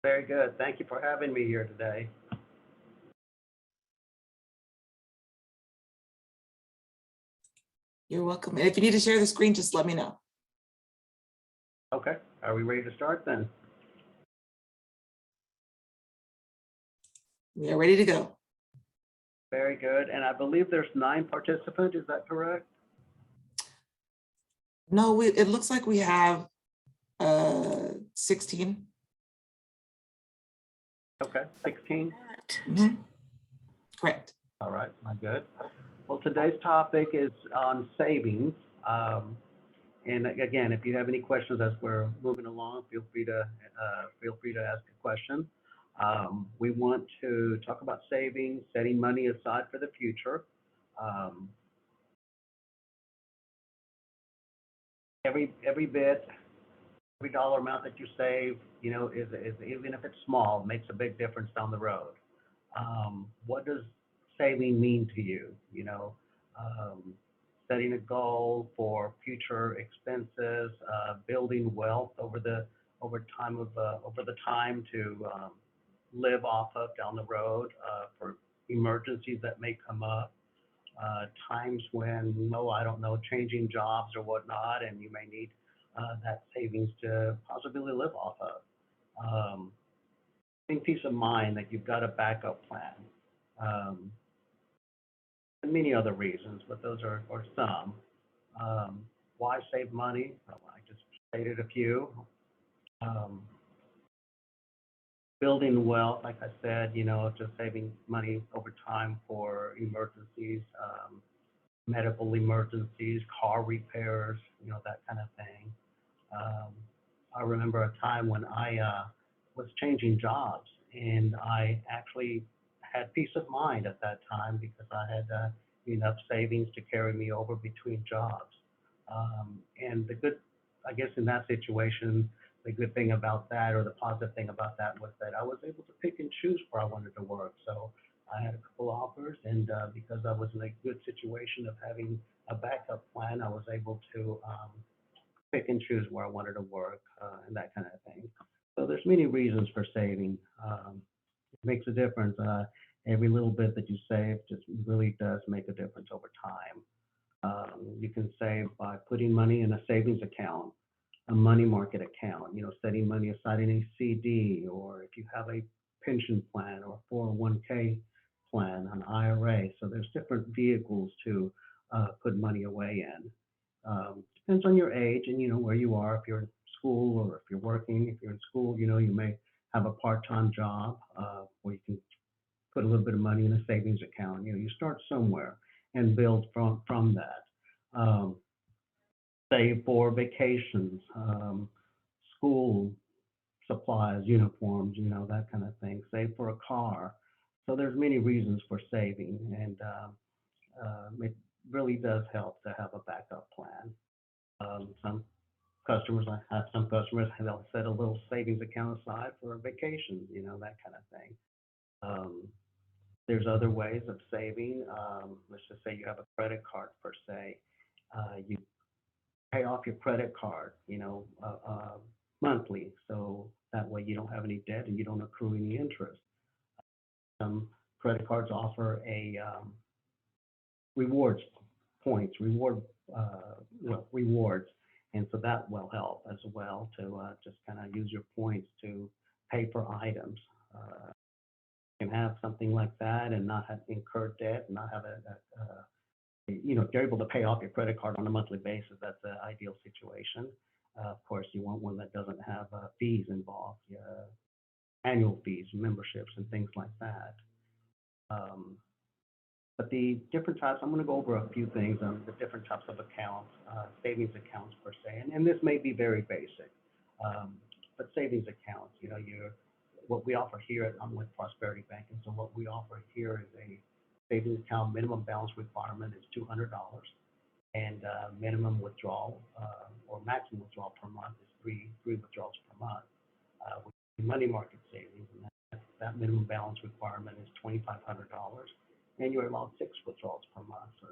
Very good. Thank you for having me here today. You're welcome. And if you need to share the screen, just let me know. Okay, are we ready to start then? We are ready to go. Very good. And I believe there's 9 participants, is that correct? No, it looks like we have 16. Okay, 16. Mhm. Correct. All right, my good. Well, today's topic is on savings. And again, if you have any questions as we're moving along, feel free to ask a question. We want to talk about savings, setting money aside for the future. Um, every bit, every dollar amount that you save, is even if it's small, makes a big difference down the road. What does saving mean to you? Setting a goal for future expenses, building wealth over the time to live off of down the road for emergencies that may come up. Times when, no, I don't know, changing jobs or whatnot, and you may need that savings to possibly live off of. Um, Having peace of mind that you've got a backup plan. Um, and many other reasons, but those are some. Um, why save money? Well, I just stated a few. Um, Building wealth, like I said, just saving money over time for emergencies, medical emergencies, car repairs, that kind of thing. Um, I remember a time when I was changing jobs, and I actually had peace of mind at that time because I had enough savings to carry me over between jobs. And the good, I guess, in that situation, the good thing about that, or the positive thing about that, was that I was able to pick and choose where I wanted to work. So I had a couple offers, and because I was in a good situation of having a backup plan, I was able to pick and choose where I wanted to work and that kind of thing. So there's many reasons for saving. It makes a difference. Every little bit that you save just really does make a difference over time. You can save by putting money in a savings account, a money market account, setting money aside in a CD, or if you have a pension plan or 401k plan, an IRA. So there's different vehicles to put money away in. Depends on your age and where you are. If you're in school or if you're working, if you're in school, you may have a part-time job where you can put a little bit of money in a savings account. You start somewhere and build from that. Save for vacations, school supplies, uniforms, that kind of thing. Save for a car. So there's many reasons for saving, and it really does help to have a backup plan. Some customers, I have some customers, they'll set a little savings account aside for a vacation, that kind of thing. Um, there's other ways of saving. Let's just say you have a credit card per se. You pay off your credit card, monthly, so that way you don't have any debt and you don't accrue any interest. Some credit cards offer a rewards points, rewards, and so that will help as well to just kind of use your points to pay for items. You can have something like that and not have incurred debt, and not have if you're able to pay off your credit card on a monthly basis, that's an ideal situation. Of course, you want one that doesn't have fees involved, annual fees, memberships, and things like that. Um, But the different types, I'm going to go over a few things on the different types of accounts, savings accounts per se, and this may be very basic, but savings accounts, what we offer here at with Prosperity Bank, and so what we offer here is a savings account. Minimum balance requirement is $200, and minimum withdrawal or maximum withdrawal per month is three withdrawals per month. With money market savings, and that minimum balance requirement is $2,500. And you're allowed 6 withdrawals per month. So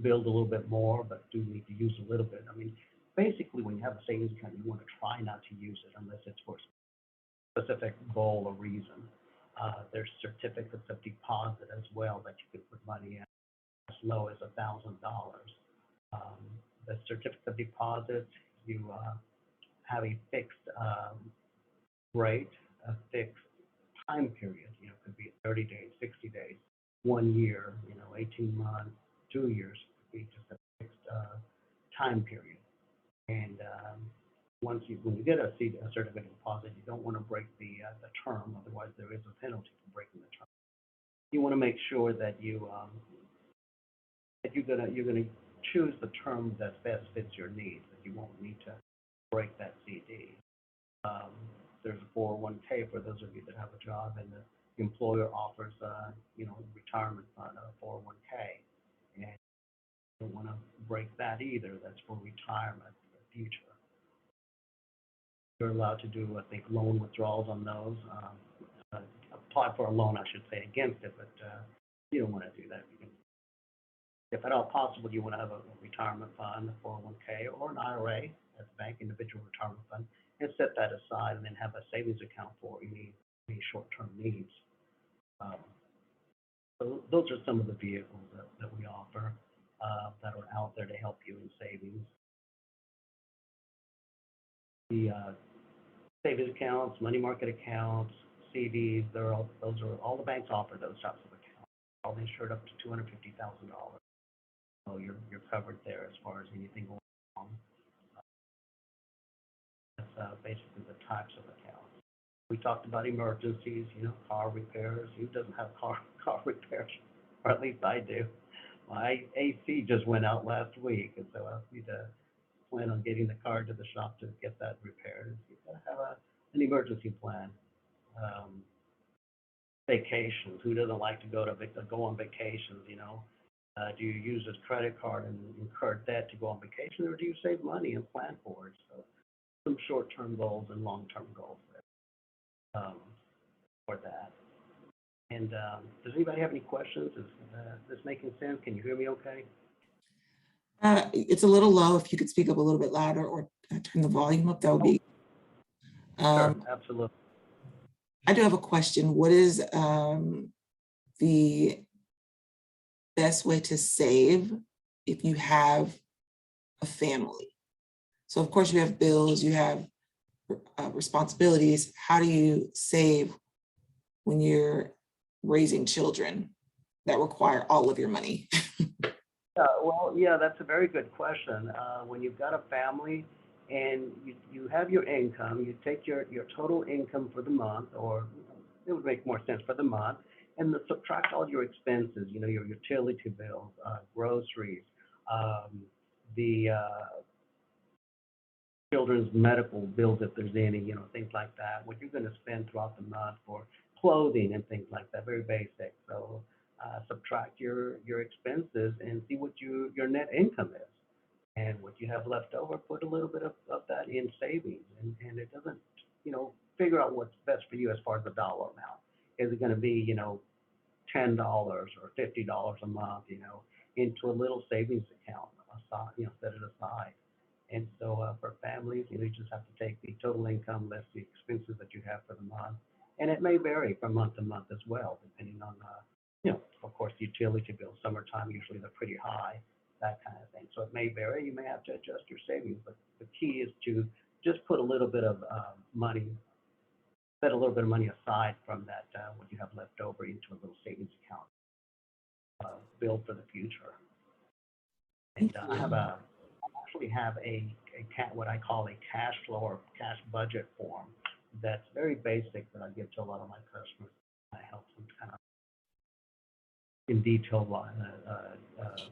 build a little bit more, but do need to use a little bit. I mean, basically, when you have a savings account, you want to try not to use it unless it's for specific goal or reason. There's certificates of deposit as well that you can put money in as low as $1,000. The certificate of deposit, you have a fixed rate, a fixed time period. You know, it could be 30 days, 60 days, 1 year, 18 months, 2 years. It could be just a fixed time period. And when you get a certificate of deposit, you don't want to break the term. Otherwise, there is a penalty for breaking the term. You want to make sure that that you're gonna choose the term that best fits your needs. That you won't need to break that CD. There's a 401k for those of you that have a job, and the employer offers retirement fund, a 401k, and you don't want to break that either. That's for retirement for the future. You're allowed to do, I think, loan withdrawals on those. Apply for a loan, I should say, against it, but you don't want to do that. If at all possible, you want to have a retirement fund, a 401k, or an IRA at the bank, individual retirement fund, and set that aside, and then have a savings account for any short-term needs. So those are some of the vehicles that we offer that are out there to help you in savings. The savings accounts, money market accounts, CDs, those are all the banks offer those types of accounts. All insured up to $250,000. So you're covered there as far as anything going on. That's basically the types of accounts. We talked about emergencies, car repairs. Who doesn't have car repairs? Or at least I do. My AC just went out last week, and so I need to plan on getting the car to the shop to get that repaired. You've got to have an emergency plan. Vacations. Who doesn't like to go on vacations? Do you use a credit card and incur debt to go on vacation, or do you save money and plan for it? So some short-term goals and long-term goals there, for that. And does anybody have any questions? Is this making sense? Can you hear me okay? It's a little low. If you could speak up a little bit louder or turn the volume up, that would be. Sure, absolutely. I do have a question. What is the best way to save if you have a family? So of course you have bills, you have responsibilities. How do you save when you're raising children that require all of your money? Well, that's a very good question. When you've got a family and you have your income, you take your total income for the month, or it would make more sense for the month, and subtract all your expenses, your utility bills, groceries, the children's medical bills if there's any, things like that, what you're going to spend throughout the month for clothing and things like that, very basic. So subtract your expenses and see what your net income is. And what you have left over, put a little bit of that in savings. And it doesn't, figure out what's best for you as far as the dollar amount. Is it going to be, $10 or $50 a month, into a little savings account, set it aside. And so for families, you just have to take the total income less the expenses that you have for the month. And it may vary from month to month as well, depending on, of course, utility bills. Summertime, usually they're pretty high, that kind of thing. So it may vary. You may have to adjust your savings, but the key is to just put a little bit of money, set a little bit of money aside from that, what you have left over, into a little savings account, build for the future. And I actually have what I call a cash flow or cash budget form that's very basic that I give to a lot of my customers. I help them kind of in detail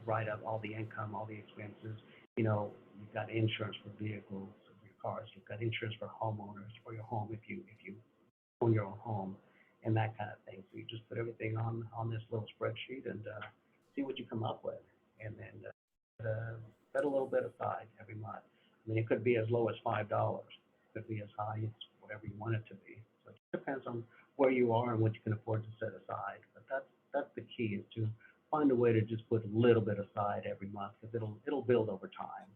write up all the income, all the expenses. You've got insurance for vehicles, your cars. You've got insurance for homeowners, for your home if you own your own home, and that kind of thing. So you just put everything on this little spreadsheet and see what you come up with, and then set a little bit aside every month. I mean, it could be as low as $5. It could be as high as whatever you want it to be. So it depends on where you are and what you can afford to set aside. But that's the key, is to find a way to just put a little bit aside every month, because it'll build over time.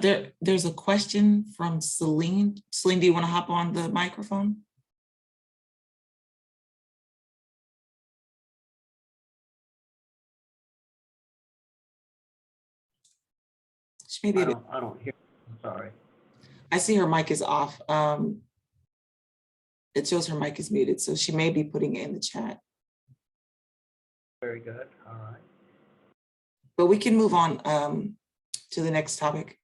There's a question from Celine. Celine, do you want to hop on the microphone? She may be I don't hear. I'm sorry. I see her mic is off. It shows her mic is muted, so she may be putting it in the chat. Very good. All right. But we can move on to the next topic.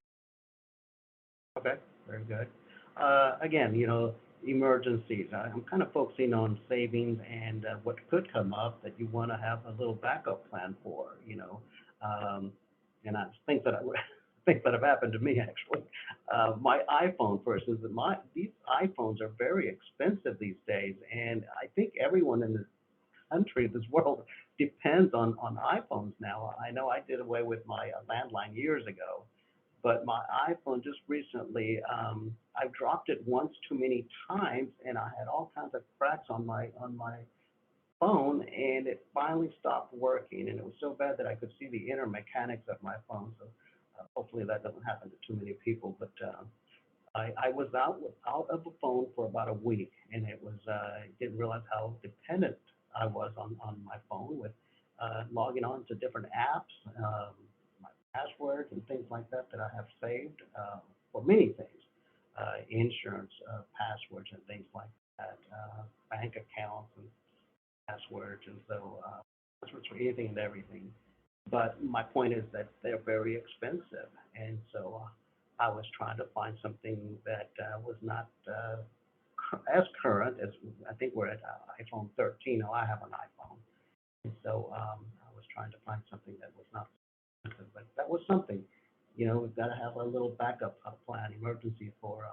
Okay, very good. Again, emergencies. I'm kind of focusing on savings and what could come up that you want to have a little backup plan for. And I think that things that have happened to me actually. My iPhone, for instance, these iPhones are very expensive these days, and I think everyone in this country, this world, depends on iPhones now. I know I did away with my landline years ago, but my iPhone just recently, I dropped it once too many times, and I had all kinds of cracks on my phone, and it finally stopped working. And it was so bad that I could see the inner mechanics of my phone. So hopefully that doesn't happen to too many people. But I was out of the phone for about a week, and it was didn't realize how dependent I was on my phone with logging on to different apps, my passwords and things like that I have saved for many things, insurance passwords and things like that, bank accounts and passwords, and so passwords for anything and everything. But my point is that they're very expensive, and so I was trying to find something that was not as current as I think we're at iPhone 13. Now I have an iPhone, and so I was trying to find something that was not expensive, but that was something. We've got to have a little backup plan, emergency for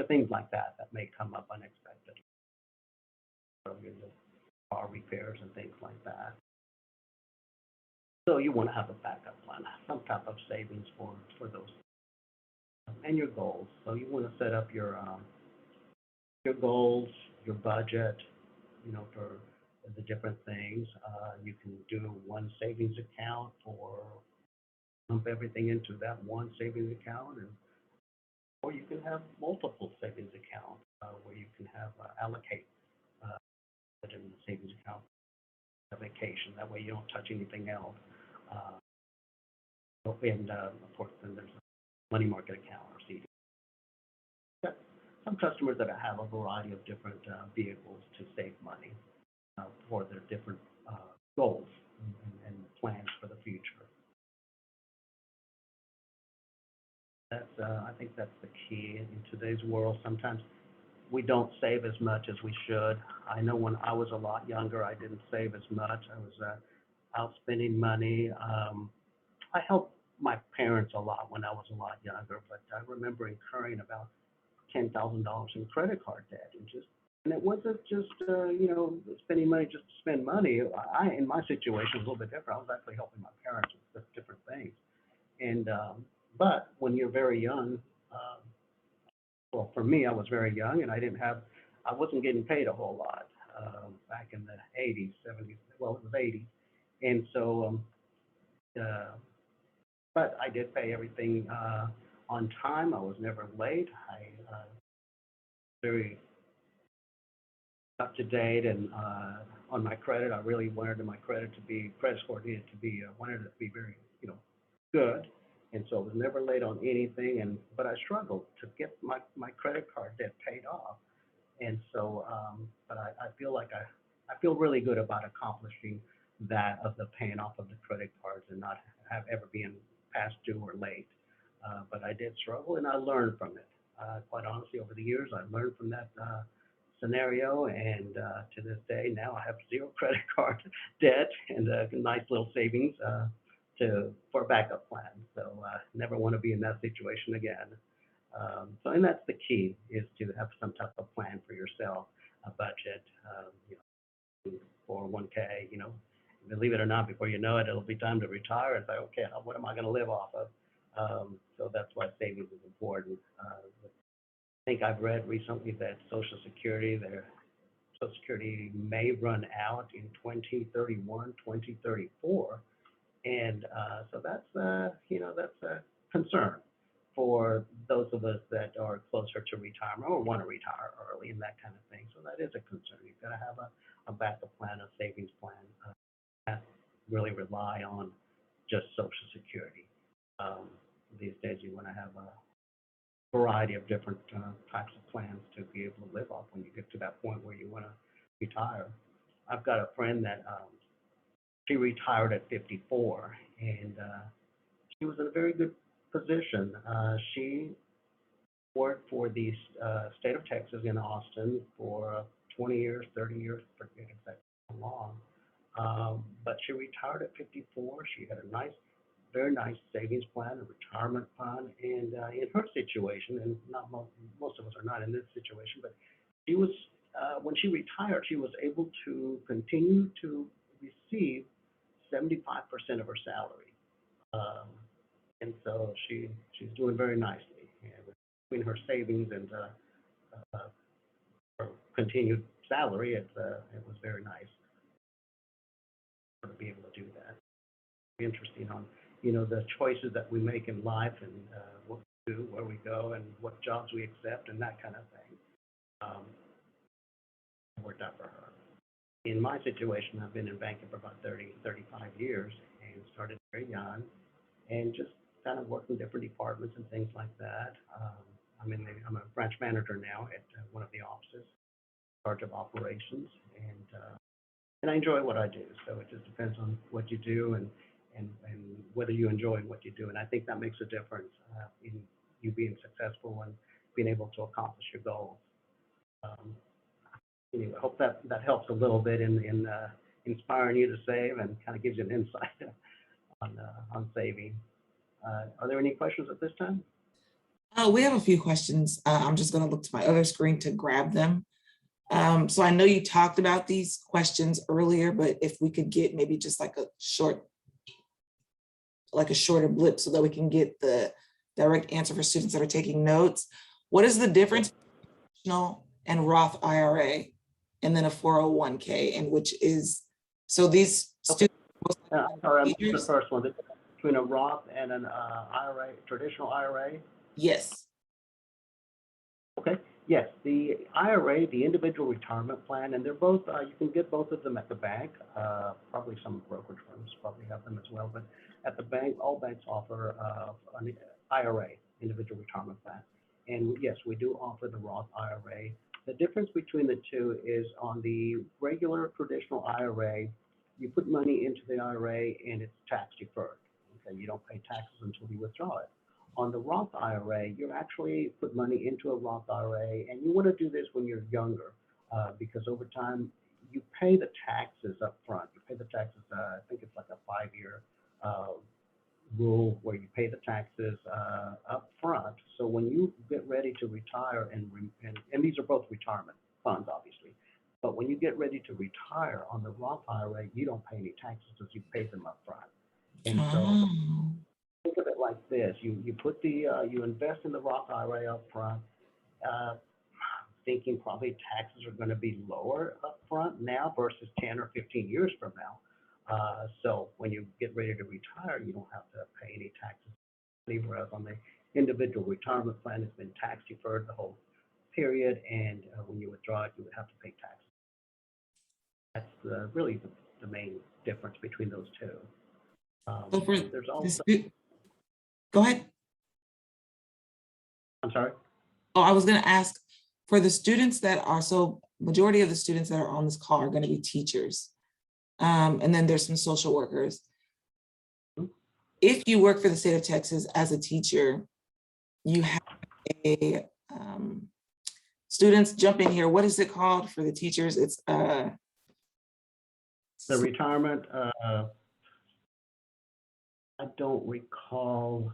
things like that may come up unexpectedly, car repairs and things like that. So you want to have a backup plan, some type of savings for those and your goals. So you want to set up your goals, your budget, for the different things. You can do one savings account or dump everything into that one savings account, or you can have multiple savings accounts where you can have allocate it in the savings account a vacation. That way you don't touch anything else. And of course, then there's a money market account or CD. Some customers that have a variety of different vehicles to save money for their different goals and plans for the future. I think that's the key in today's world. Sometimes we don't save as much as we should. I know when I was a lot younger, I didn't save as much. I was out spending money. I helped my parents a lot when I was a lot younger, but I remember incurring about $10,000 in credit card debt, and it wasn't just spending money just to spend money. In my situation, was a little bit different. I was actually helping my parents with different things, and but when you're very young, well, for me, I was very young, and I wasn't getting paid a whole lot back in the 80s, 70s. Well, it was 80s, and so. But I did pay everything on time. I was never late. I very up to date, and on my credit, I really wanted my credit score needed to be, wanted it to be very, good. And so I was never late on anything, but I struggled to get my credit card debt paid off. And so, but I feel like I feel really good about accomplishing that, of the paying off of the credit cards and not have ever been past due or late. But I did struggle, and I learned from it. Quite honestly, over the years, I learned from that scenario, and to this day, now I have zero credit card debt and a nice little savings for a backup plan. So never want to be in that situation again. And that's the key, is to have some type of plan for yourself, a budget, 401k, believe it or not, before you know it, it'll be time to retire and say, okay, what am I going to live off of? So that's why savings is important. I think I've read recently that Social Security may run out in 2031, 2034. And so that's a concern for those of us that are closer to retirement or want to retire early and that kind of thing. So that is a concern. You've got to have a backup plan, a savings plan. Not really rely on just Social Security. These days, you want to have a variety of different types of plans to be able to live off when you get to that point where you want to retire. I've got a friend that she retired at 54, and she was in a very good position. She worked for the state of Texas in Austin for 20 years, 30 years, forget exactly how long. But she retired at 54. She had a nice, very nice savings plan, a retirement fund, and in her situation, and not most of us are not in this situation, but she was when she retired, she was able to continue to receive 75% of her salary. Um, and so she's doing very nicely. And between her savings and her continued salary, it was very nice to be able to do that. Interesting on the choices that we make in life and what we do, where we go, and what jobs we accept, and that kind of thing. Um, Worked out for her. In my situation, I've been in banking for about 30, 35 years and started very young and just kind of worked in different departments and things like that. I'm a branch manager now at one of the offices, in charge of operations, and I enjoy what I do. So it just depends on what you do and whether you enjoy what you do. And I think that makes a difference in you being successful and being able to accomplish your goals. Um, anyway, I hope that helps a little bit in inspiring you to save and kind of gives you an insight on saving. Are there any questions at this time? We have a few questions. I'm just going to look to my other screen to grab them. So I know you talked about these questions earlier, but if we could get maybe just like a shorter blip so that we can get the direct answer for students that are taking notes. What is the difference between traditional and Roth IRA and then a 401k, and which is, so these students. Sorry, I missed the first one. Between a Roth and an IRA, traditional IRA? Yes. Okay. Yes, the IRA, the individual retirement plan, and they're both, you can get both of them at the bank. Probably some brokerage firms probably have them as well, but at the bank, all banks offer an IRA, individual retirement plan. And yes, we do offer the Roth IRA. The difference between the two is on the regular traditional IRA, you put money into the IRA and it's tax deferred. Okay, you don't pay taxes until you withdraw it. On the Roth IRA, you actually put money into a Roth IRA, and you want to do this when you're younger, because over time you pay the taxes up front. You pay the taxes. I think it's like a 5-year rule where you pay the taxes up front. So when you get ready to retire, and these are both retirement funds, obviously, but when you get ready to retire on the Roth IRA, you don't pay any taxes because you pay them up front. And so think of it like this: you put you invest in the Roth IRA up front, thinking probably taxes are going to be lower up front now versus 10 or 15 years from now. So when you get ready to retire, you don't have to pay any taxes. Whereas on the individual retirement plan, it's been tax deferred the whole period, and when you withdraw it, you would have to pay taxes. That's really the main difference between those two. So for there's also. Go ahead. I'm sorry. Oh, I was going to ask for the students that are, so majority of the students that are on this call are going to be teachers. And then there's some social workers. If you work for the state of Texas as a teacher, you have a, students jump in here. What is it called for the teachers? It's the retirement. I don't recall.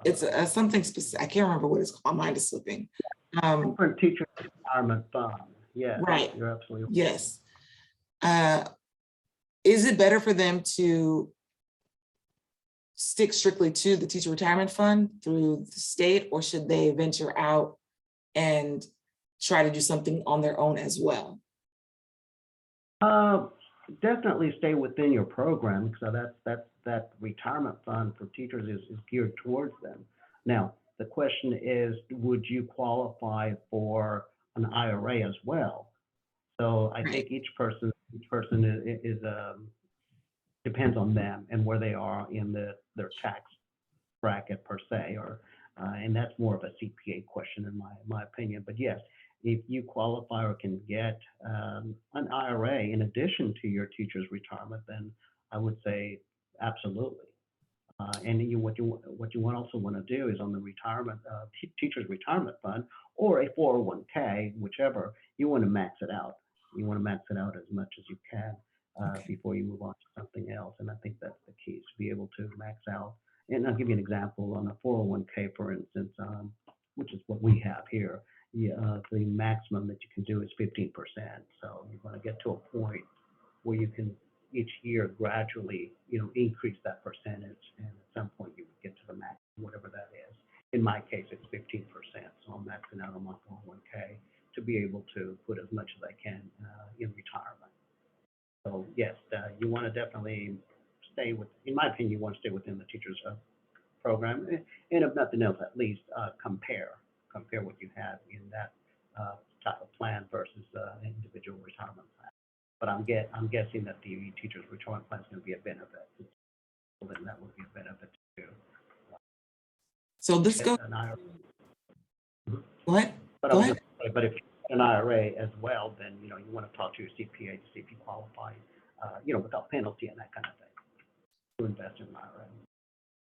It's something specific. I can't remember what it's called. My mind is slipping. Different teacher retirement fund. Yeah, right. You're absolutely right. Yes. Is it better for them to stick strictly to the teacher retirement fund through the state, or should they venture out and try to do something on their own as well? Definitely stay within your program, so that retirement fund for teachers is geared towards them. Now, The question is, would you qualify for an IRA as well? So I Right. think each person is depends on them and where they are in their tax bracket per se, or and that's more of a CPA question in my opinion. But yes, if you qualify or can get an IRA in addition to your teacher's retirement, then I would say absolutely. And what you also want to do is on the retirement teacher's retirement fund or a 401k, whichever, you want to max it out. You want to max it out as much as you can Okay. before you move on to something else. And I think that's the key, is to be able to max out. And I'll give you an example on a 401k, for instance, which is what we have here. The maximum that you can do is 15%. So you want to get to a point where you can each year gradually, increase that percentage, and at some point you would get to the max, whatever that is. In my case, it's 15%, so I'm maxing out on my 401k to be able to put as much as I can in retirement. So yes, you want to definitely stay with, in my opinion, you want to stay within the teacher's program, and if nothing else, at least compare what you have in that type of plan versus an individual retirement plan. But I'm guessing that the teacher's retirement plan is going to be a benefit. So then that would be a benefit too. So this goes, An IRA. go ahead. But Go I was ahead. just saying, but if you have an IRA as well, then you want to talk to your CPA to see if you qualify, without penalty and that kind of thing, to invest in an IRA.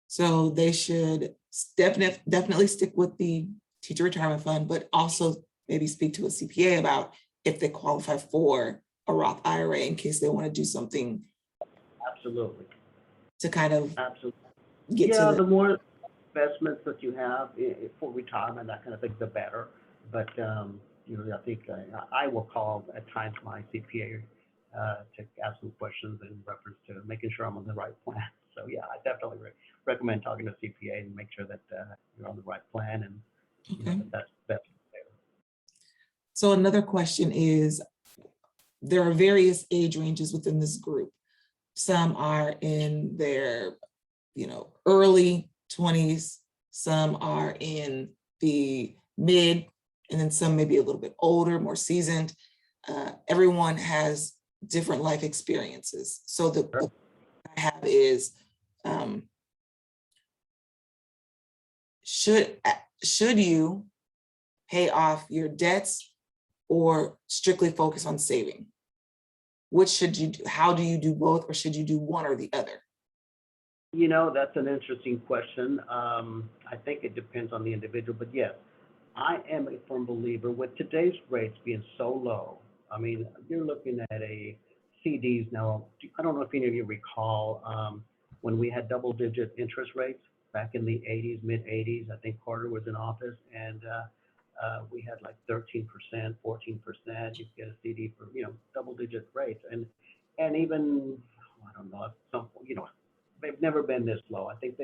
So they should definitely stick with the teacher retirement fund, but also maybe speak to a CPA about if they qualify for a Roth IRA in case they want to do something Absolutely. to kind of Absolutely. get Yeah, to the more investments that you have for retirement, that kind of thing, the better. But I think I will call at times my CPA to ask some questions in reference to making sure I'm on the right plan. So yeah, I definitely recommend talking to a CPA and make sure that you're on the right plan, and okay. that's best. So another question is, there are various age ranges within this group. Some are in their, early 20s, some are in the mid, and then some maybe a little bit older, more seasoned. Everyone has different life experiences. So the I have is, should you pay off your debts or strictly focus on saving? Which should you do? How do you do both, or should you do one or the other? That's an interesting question. I think it depends on the individual, but yes, I am a firm believer with today's rates being so low. I mean, you're looking at CDs now. I don't know if any of you recall when we had double-digit interest rates back in the 80s, mid 80s. I think Carter was in office, and we had like 13%, 14%. You get a CD for double-digit rates, and even I don't know, some they've never been this low. I think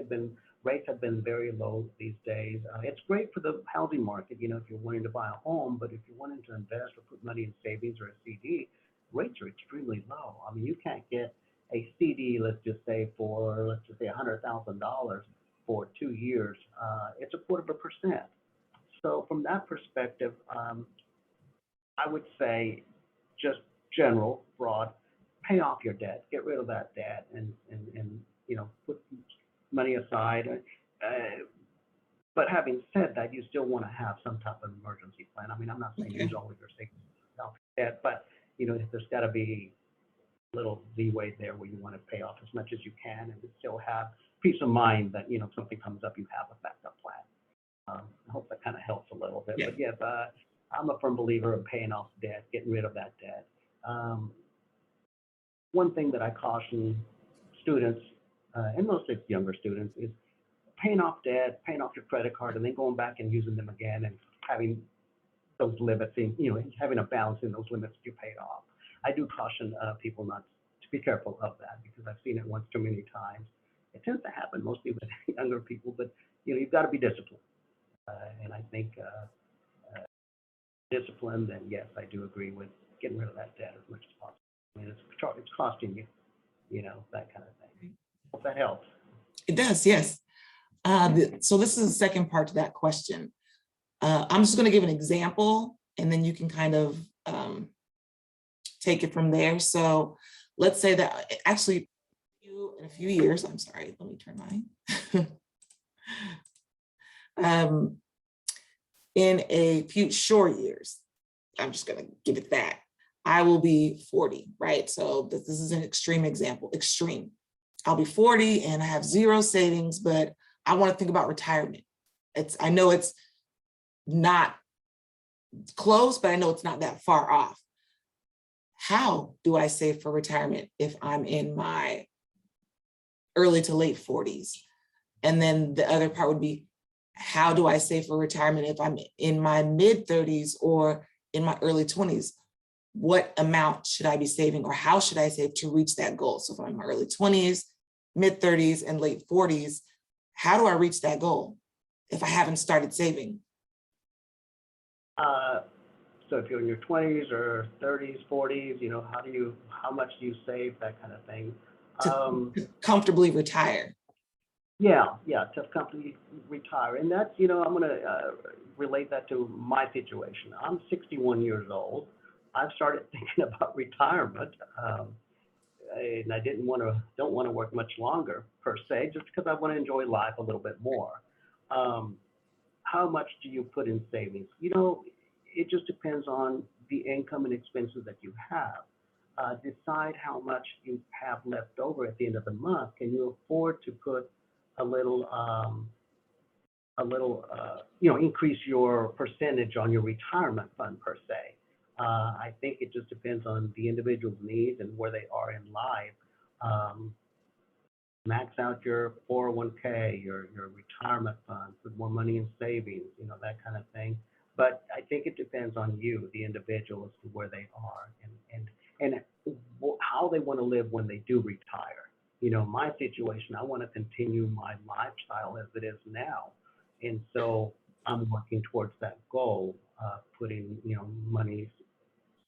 rates have been very low these days. It's great for the housing market, if you're wanting to buy a home, but if you're wanting to invest or put money in savings or a CD, rates are extremely low. I mean, you can't get a CD, let's just say $100,000 for 2 years. It's 0.25%. So from that perspective, I would say just general, broad, pay off your debt, get rid of that debt, and put money aside. But having said that, you still want to have some type of emergency plan. I mean, I'm not saying use all of your savings off debt, but there's got to be a little leeway there where you want to pay off as much as you can and still have peace of mind that if something comes up, you have a backup plan. I hope that kind of helps a little bit. Yeah. But yeah, I'm a firm believer in paying off debt, getting rid of that debt. One thing that I caution students, and mostly younger students, is paying off debt, paying off your credit card, and then going back and using them again and having those limits, having a balance in those limits you paid off. I do caution people not to be careful of that, because I've seen it once too many times. It tends to happen mostly with younger people, but you've got to be disciplined. And I think discipline, then yes, I do agree with getting rid of that debt as much as possible. I mean, it's costing you, that kind of thing. Hope that helps. It does, yes. So this is the second part to that question. I'm just going to give an example, and then you can kind of take it from there. So let's say that actually in a few years, I'm sorry, let me turn mine. In a few short years, I'm just going to give it that, I will be 40, right? So this is an extreme example, extreme. I'll be 40 and I have zero savings, but I want to think about retirement. I know it's not close, but I know it's not that far off. How do I save for retirement if I'm in my early to late 40s? And then the other part would be, how do I save for retirement if I'm in my mid 30s or in my early 20s? What amount should I be saving, or how should I save to reach that goal? So if I'm in my early 20s, mid 30s, and late 40s, how do I reach that goal if I haven't started saving? So if you're in your 20s or 30s, 40s, how much do you save, that kind of thing? To comfortably retire. Yeah, to comfortably retire. And that's, I'm going to relate that to my situation. I'm 61 years old. I've started thinking about retirement, and I don't want to work much longer per se, just because I want to enjoy life a little bit more. How much do you put in savings? It just depends on the income and expenses that you have. Decide how much you have left over at the end of the month. Can you afford to put a little, increase your percentage on your retirement fund per se? I think it just depends on the individual's needs and where they are in life. Max out your 401k, your retirement fund, put more money in savings, that kind of thing. But I think it depends on you, the individual, as to where they are and how they want to live when they do retire. My situation, I want to continue my lifestyle as it is now. And so I'm working towards that goal, putting, money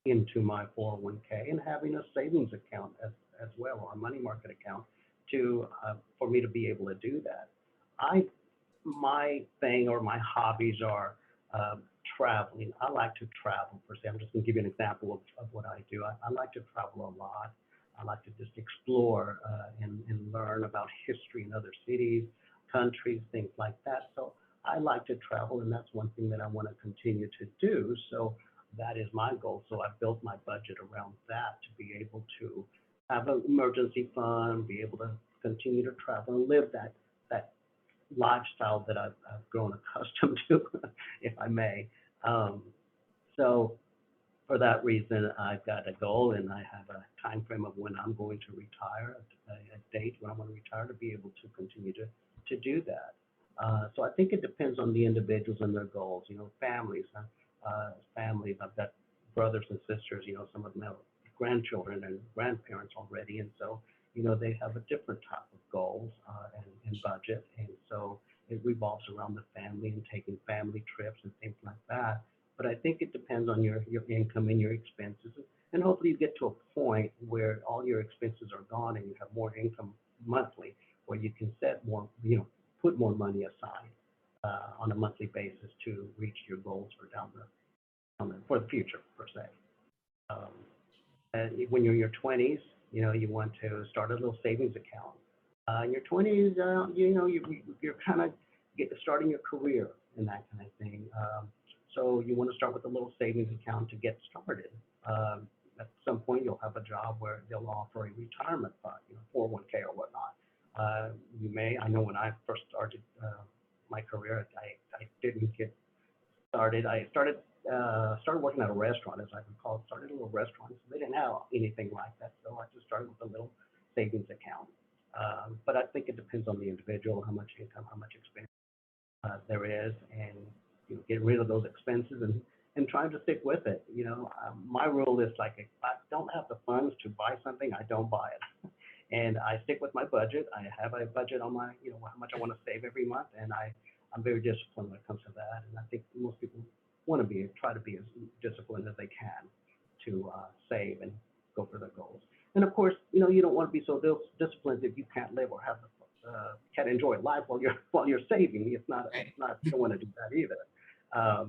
into my 401k and having a savings account as well, or a money market account for me to be able to do that. My thing or my hobbies are traveling. I like to travel per se. I'm just going to give you an example of what I do. I like to travel a lot. I like to just explore and learn about history in other cities, countries, things like that. So I like to travel, and that's one thing that I want to continue to do. So that is my goal. So I built my budget around that to be able to have an emergency fund, be able to continue to travel and live that lifestyle that I've grown accustomed to, if I may. So for that reason, I've got a goal and I have a time frame of when I'm going to retire, a date when I want to retire to be able to continue to do that. So I think it depends on the individuals and their goals. Families, families. I've got brothers and sisters. Some of them have grandchildren and grandparents already, and so they have a different type of goals and budget, and so it revolves around the family and taking family trips and things like that. But I think it depends on your income and your expenses, and hopefully you get to a point where all your expenses are gone and you have more income monthly, where you can set more, put more money aside on a monthly basis to reach your goals for the future per se. And when you're in your 20s, you want to start a little savings account. In your 20s, you're kind of starting your career and that kind of thing. So you want to start with a little savings account to get started. At some point, you'll have a job where they'll offer a retirement fund, 401k or whatnot. I know when I first started my career, I didn't get started. I started working at a restaurant, as I recall. Started a little restaurant, so they didn't have anything like that. So I just started with a little savings account. But I think it depends on the individual, how much income, how much expense there is, and get rid of those expenses and trying to stick with it. My rule is like, if I don't have the funds to buy something, I don't buy it. And I stick with my budget. I have a budget on my, how much I want to save every month, and I'm very disciplined when it comes to that. And I think most people want to try to be as disciplined as they can to save and go for their goals. And of course, you don't want to be so disciplined if you can't live or have can't enjoy life while you're saving. It's not you don't want to do that either.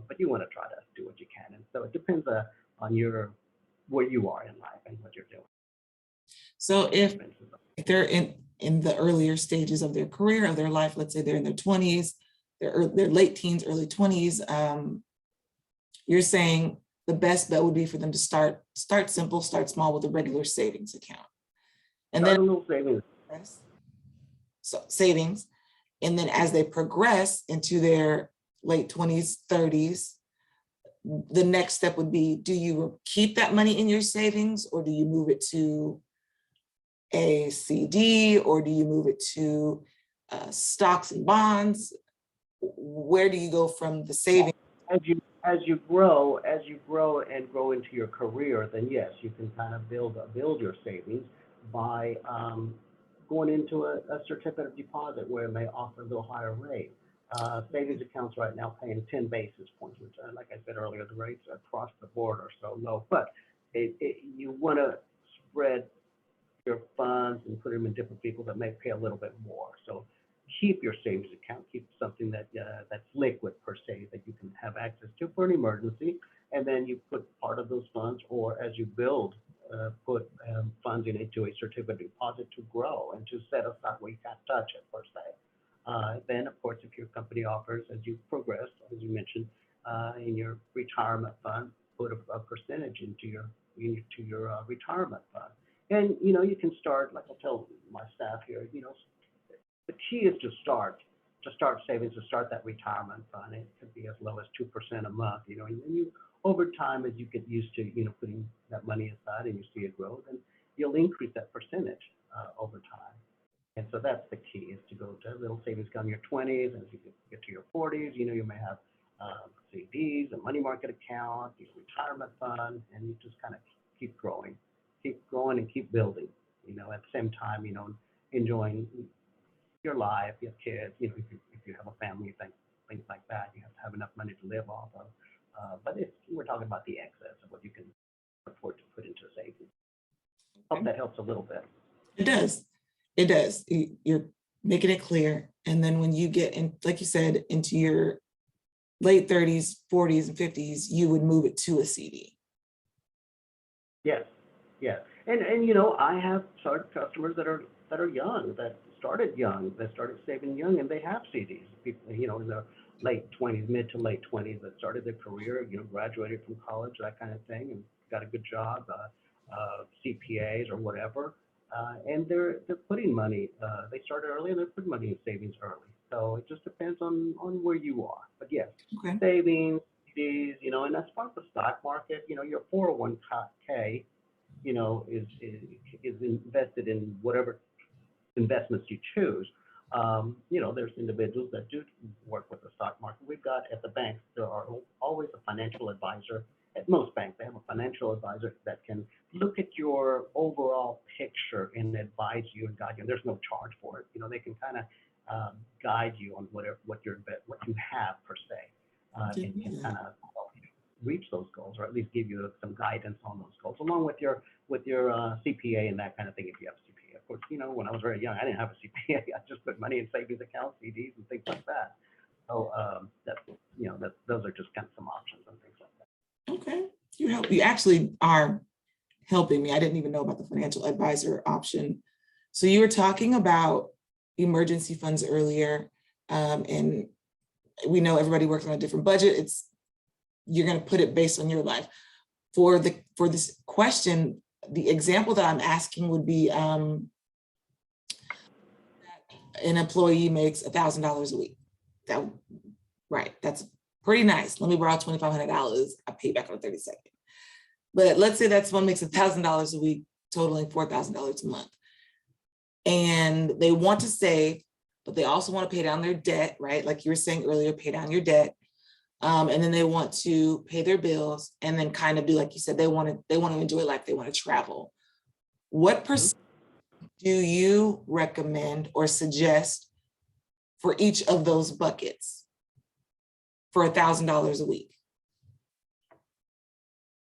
But you want to try to do what you can. And so it depends on where you are in life and what you're doing. So if they're in the earlier stages of their career, of their life, let's say they're in their 20s, their late teens, early 20s, you're saying the best bet would be for them to start simple, start small with a regular savings account. And then a little savings. So savings. And then as they progress into their late 20s, 30s, the next step would be, do you keep that money in your savings, or do you move it to a CD, or do you move it to stocks and bonds? Where do you go from the savings? As you grow and grow into your career, then yes, you can kind of build your savings by going into a certificate of deposit where it may offer a little higher rate. Savings accounts right now paying 10 basis points, which, like I said earlier, the rates across the board are so low. But you want to spread your funds and put them in different people that may pay a little bit more. So keep your savings account, keep something that that's liquid per se, that you can have access to for an emergency, and then you put part of those funds, or as you build, put funds into a certificate of deposit to grow and to set aside where you can't touch it per se. Then, of course, if your company offers, as you progress, as you mentioned, in your retirement fund, put a percentage into your retirement fund. And you can start, like I tell my staff here, the key is to start savings, to start that retirement fund. It could be as low as 2% a month, and then you, over time, as you get used to, putting that money aside and you see it grow, then you'll increase that percentage over time. And so that's the key, is to go to a little savings account in your 20s, and as you get to your 40s, you may have CDs, a money market account, your retirement fund, and you just kind of keep growing and keep building, at the same time, enjoying your life, your kids, if you have a family, things like that, you have to have enough money to live off of. But we're talking about the excess of what you can afford to put into savings. Hope that helps a little bit. It does. It does. You're making it clear. And then when you get in, like you said, into your late 30s, 40s, and 50s, you would move it to a CD. Yes. And I have customers that are young, that started young, that started saving young, and they have CDs. People, in their late 20s, mid to late 20s, that started their career, graduated from college, that kind of thing, and got a good job, CPAs or whatever, and they're putting money. They started early and they're putting money in savings early. So it just depends on where you are. But yes, okay. Savings, CDs, and as far as the stock market, your 401k, is invested in whatever investments you choose. There's individuals that do work with the stock market. We've got at the banks, there are always a financial advisor. At most banks, they have a financial advisor that can look at your overall picture and advise you and guide you. And there's no charge for it. They can kind of guide you on what you have per se, and kind of reach those goals, or at least give you some guidance on those goals, along with your CPA and that kind of thing, if you have a CPA. Of course, when I was very young, I didn't have a CPA. I just put money in savings accounts, CDs, and things like that. So those are just kind of some options and things like that. Okay, you actually are helping me. I didn't even know about the financial advisor option. So you were talking about emergency funds earlier, and we know everybody works on a different budget. You're going to put it based on your life. For this question, the example that I'm asking would be an employee makes $1,000 a week. That's pretty nice. Let me borrow $2,500. I pay back on the 32nd. But let's say that someone makes $1,000 a week, totaling $4,000 a month. And they want to save, but they also want to pay down their debt, right? Like you were saying earlier, pay down your debt. And then they want to pay their bills, and then kind of do, like you said, they want to enjoy life. They want to travel. What percent do you recommend or suggest for each of those buckets for $1,000 a week?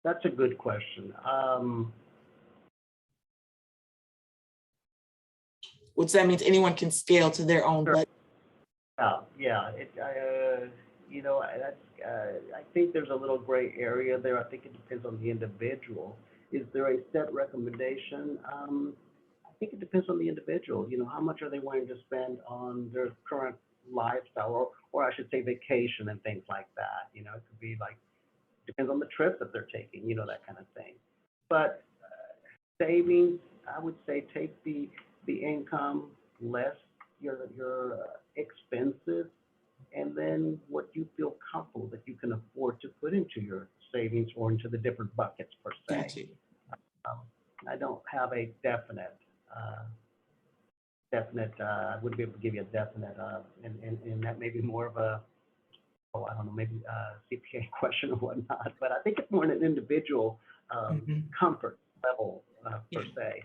That's a good question. which that means anyone can scale to their own Sure. budget. Yeah. I think there's a little gray area there. I think it depends on the individual. Is there a set recommendation? I think it depends on the individual. How much are they willing to spend on their current lifestyle, or I should say vacation and things like that. It could be like, depends on the trip that they're taking, that kind of thing. But savings, I would say take the income less your expenses, and then what you feel comfortable that you can afford to put into your savings or into the different buckets per Got se. you. Um, I don't have a uh, I wouldn't be able to give you a definite, and that may be more of a, oh, I don't know, maybe a CPA question or whatnot, but I think it's more an individual Mhm. comfort level per Yeah. se.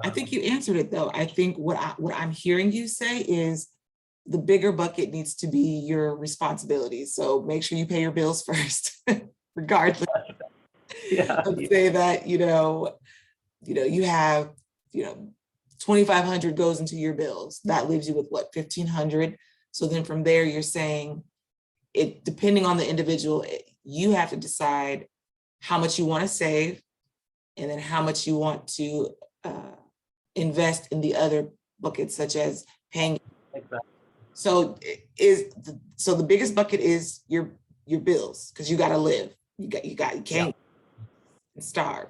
I think Um, you answered it though. I think what I'm hearing you say is the bigger bucket needs to be your responsibilities. So make sure you pay your bills first, regardless. yeah, Let's say that, you have, 2,500 goes into your bills. That leaves you with what, 1,500? So then from there, you're saying it, depending on the individual, you have to decide how much you want to save and then how much you want to invest in the other buckets, such as paying. exactly. So so the biggest bucket is your bills, because you got to live. You Yeah. can't starve.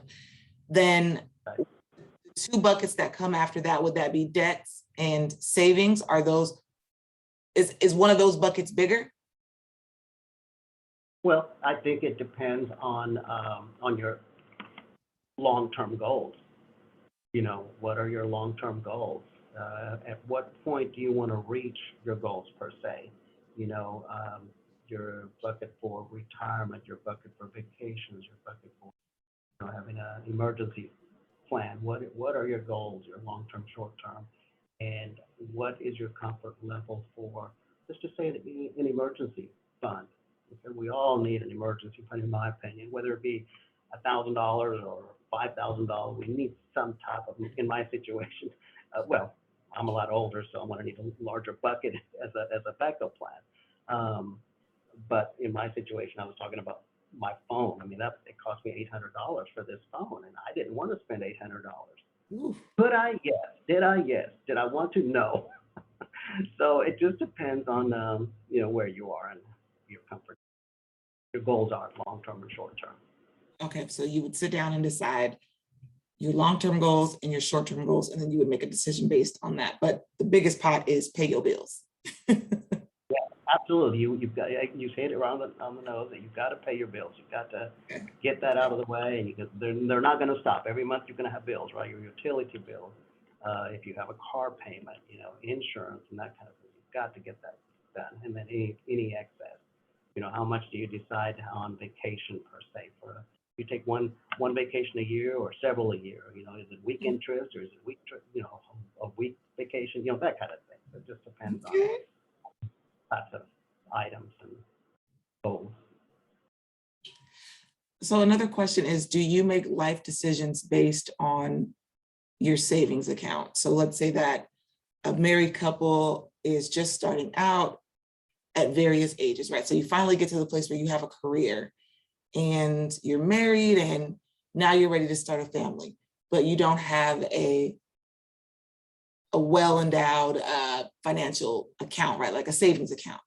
Then Right. the two buckets that come after that, would that be debts and savings? Are those, is one of those buckets bigger? Well, I think it depends on your long-term goals. What are your long-term goals? At what point do you want to reach your goals per se? You know, um, your bucket for retirement, your bucket for vacations, your bucket for having an emergency plan. What are your goals, your long-term, short-term, and what is your comfort level for, let's just say, an emergency fund? Because we all need an emergency fund, in my opinion, whether it be $1,000 or $5,000. We need some type of, in my situation, well, I'm a lot older, so I'm going to need a larger bucket as a backup plan. Um, but in my situation, I was talking about my phone. I mean, it cost me $800 for this phone, and I didn't want to spend $800. Ooh, Could I? Yes. Did I? Yes. Did I want to? No. So it just depends on where you are and your comfort, your goals are long term and short term. okay, so you would sit down and decide your long-term goals and your short-term goals, and then you would make a decision based on that. But the biggest pot is pay your bills. Yeah, absolutely. You've got, you hit it around on the nose that you've got to pay your bills. You've got to Okay. get that out of the way, and they're not going to stop. Every month you're going to have bills, right? Your utility bills, if you have a car payment, insurance and that kind of thing. You've got to get that done, and then any excess. How much do you decide on vacation per se? You take one vacation a year or several a year? Is it weekend trips or is it week trip? A week vacation? That kind of thing. It just depends on Okay. types of items and goals. So another question is, do you make life decisions based on your savings account? So let's say that a married couple is just starting out at various ages, right? So you finally get to the place where you have a career and you're married and now you're ready to start a family, but you don't have a well-endowed financial account, right? Like a savings account.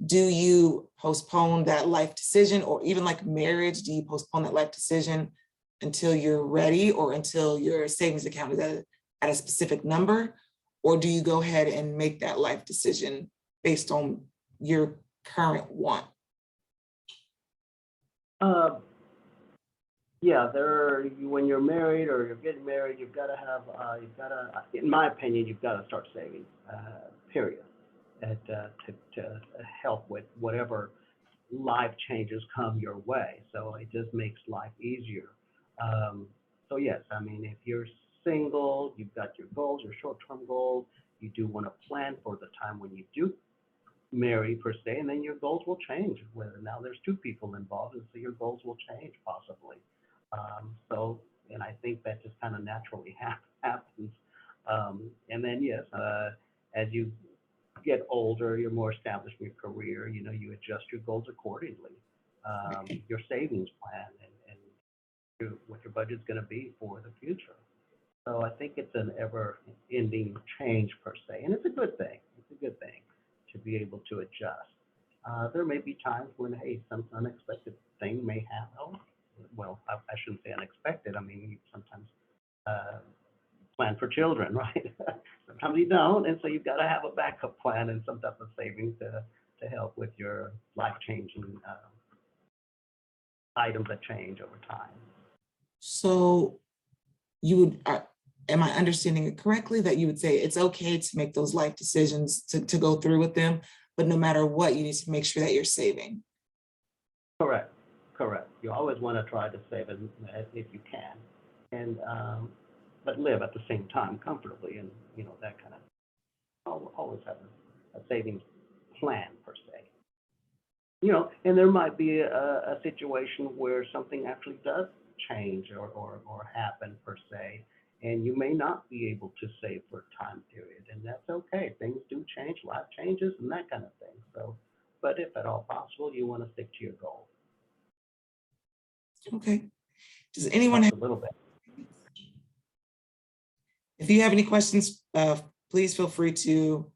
Do you postpone that life decision, or even like marriage, do you postpone that life decision until you're ready or until your savings account is at a specific number? Or do you go ahead and make that life decision based on your current want? Uh, yeah, when you're married or you're getting married, in my opinion, you've got to start saving, period, to help with whatever life changes come your way. So it just makes life easier. Um, so yes, I mean, if you're single, you've got your goals, your short-term goals. You do want to plan for the time when you do marry per se, and then your goals will change. Whether now there's two people involved, and so your goals will change possibly. And I think that just kind of naturally happens. And then yes, as you get older, you're more established in your career, you know, you adjust your goals accordingly. Your savings plan and what your budget's going to be for the future. So I think it's an ever-ending change per se, and it's a good thing. It's a good thing to be able to adjust. There may be times when, hey, some unexpected thing may happen. Oh, well, I shouldn't say unexpected. I mean, you sometimes uh, plan for children, right? Sometimes you don't, and so you've got to have a backup plan and some type of savings to help with your life-changing items that change over time. So you would, am I understanding it correctly that you would say it's okay to make those life decisions to go through with them, but no matter what, you need to make sure that you're saving? Correct, correct. You always want to try to save as if you can, and but live at the same time comfortably, and you know that kind of. Always have a savings plan per se. You know, and there might be a situation where something actually does change or happen per se, and you may not be able to save for a time period, and that's okay. Things do change, life changes, and that kind of thing. So, but if at all possible, you want to stick to your goal. Okay. Does anyone Talked have, a little bit. if you have any questions, please feel free to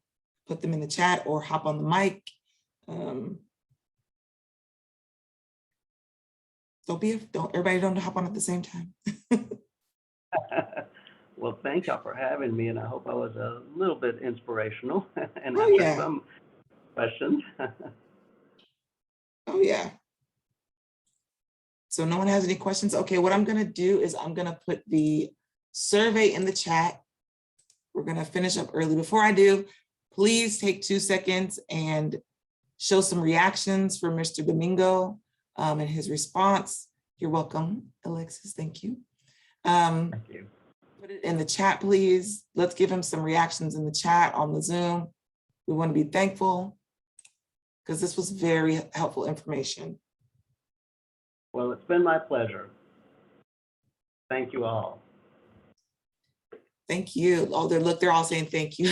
put them in the chat or hop on the mic. Everybody don't hop on at the same time. Well, thank y'all for having me, and I hope I was a little bit inspirational and Oh, answered yeah. some questions. Oh, yeah. So no one has any questions? Okay, what I'm gonna do is I'm gonna put the survey in the chat. We're gonna finish up early. Before I do, please take 2 seconds and show some reactions for Mr. Domingo and his response. You're welcome, Alexis, thank you. Thank you. Put it in the chat, please. Let's give him some reactions in the chat on the Zoom. We wanna be thankful because this was very helpful information. Well, it's been my pleasure. Thank you all. Thank you. Oh, they're all saying thank you.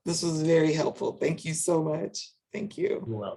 This was very helpful. Thank you so much. Thank you. You're welcome.